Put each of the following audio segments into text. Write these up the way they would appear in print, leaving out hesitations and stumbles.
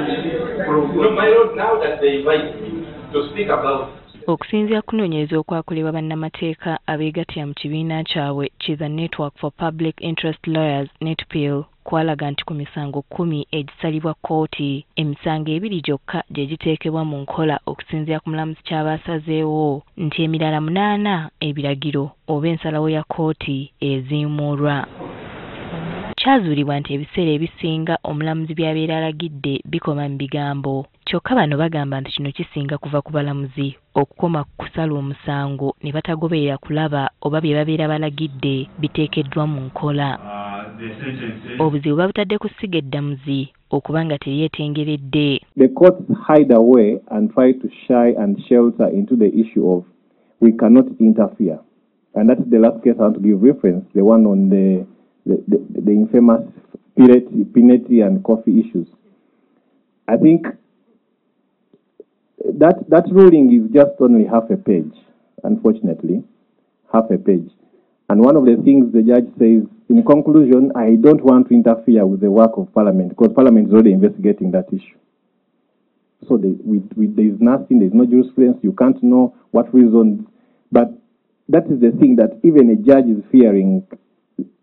No, my lord, now that they invite me to speak about okusinziira kunoonyereza okwakolebwa bannamateeka abeegattira mu kibiina kyabwe kiza Network for Public Interest Lawyers NETPL kwalaga nti ku misango 10 egisalibwa kkooti emisango 2 gyokka gye giteekebwa mu nkola okusinziira ku mulamuzi ky'abaasazeewo nti emirala 8 ebiragiro oba ensalawo ya kkooti eziimuulwa. Kyazuulibwa nti ebiseera ebisinga omulamuzi by'abeera alagidde bikoma mu bigambo kyokka bano bagamba nti kino kisinga kuva ku balamuzi okukoma ku kusala omusango ne batagoberera kulaba oba bye babeera balagidde biteekeddwa mu nkola. Obuzibu babutadde ku ssiga eddamuzi okuba nga teryetengeredde. The courts hide away and try to shy and shelter into the issue of we cannot interfere. And that's the last case I want to give reference, the one on the infamous Pineti and coffee issues. I think that ruling is just only half a page, unfortunately, half a page. And one of the things the judge says, in conclusion, I don't want to interfere with the work of Parliament because Parliament is already investigating that issue. So there is nothing, there is no jurisprudence, you can't know what reasons. But that is the thing that even a judge is fearing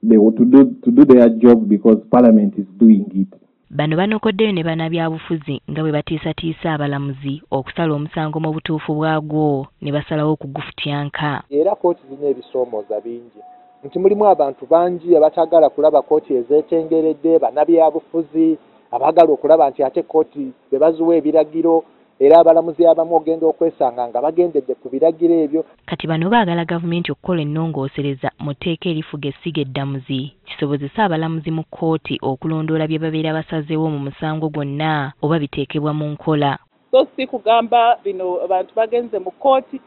they want to do their job because Parliament is doing it. Bano banokoddeyo ne bannabyabufuzi nga bwe batiisatiisa abalamuzi okusala omusango mu butuufu bwagwo ne basalawo okugufutyanka. Era kooti zirina ebisoomooza bingi nti mulimu abantu bangi abatagala kulaba kooti ezeetengeredde, bannabyabufuzi abaagala okulaba nti ate kooti be baziwa ebiragiro era abalamuzi abamu ogenda okwesanga nga bagendedde ku biragiro ebyo. Kati bano baagala gavumenti okukola ennongoosereza mu tteeka erifuga essiga eddamuzi kisobozesa abalamuzi mu kkooti okulondoola bye babeera basazeewo mu musango gwonna oba biteekebwa mu nkola. So si kugamba bino abantu bagenze mu kkooti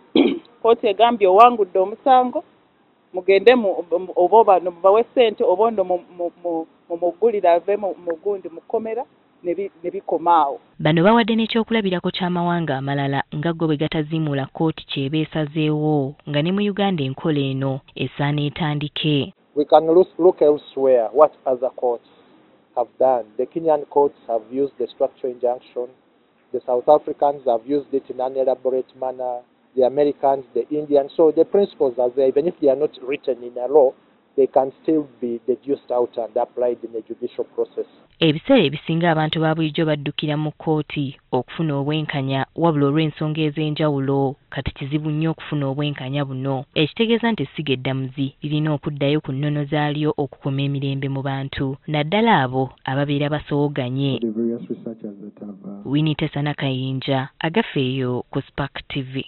kkooti egambye owangudde omusango mugende oba bano bawe ssente oba ndo mugulira ave mu gundi mukomera ne bikomaawo. Bano bawadde n'ekyokulabirako ky'amawanga amalala nga go bwe gataziimula kkooti kyeba esazeewo nga ne mu Uganda enkola eno esaana etandike. We can look elsewhere what other courts have done. The Kenyan courts have used the structural injunction. The South Africans have used it in an elaborate manner. The Americans, the Indians. So the principles are there. Even if they are not written in a law, they can still be deduced out and applied in a judicial process. Ebiseera ebisinga abantu ba bulijjo baddukira mu kkooti okufuna obwenkanya wabula olw'ensonga ez'enjawulo kati kizibu nnyo okufuna obwenkanya buno ekitegeeza nti essiga eddamuzi lirina okuddayo ku nnono zaalyo okukuma emirembe mu bantu naddala abo ababeera basooganye. Winnie Tesana Kayinja agafeeyo ku Spark TV.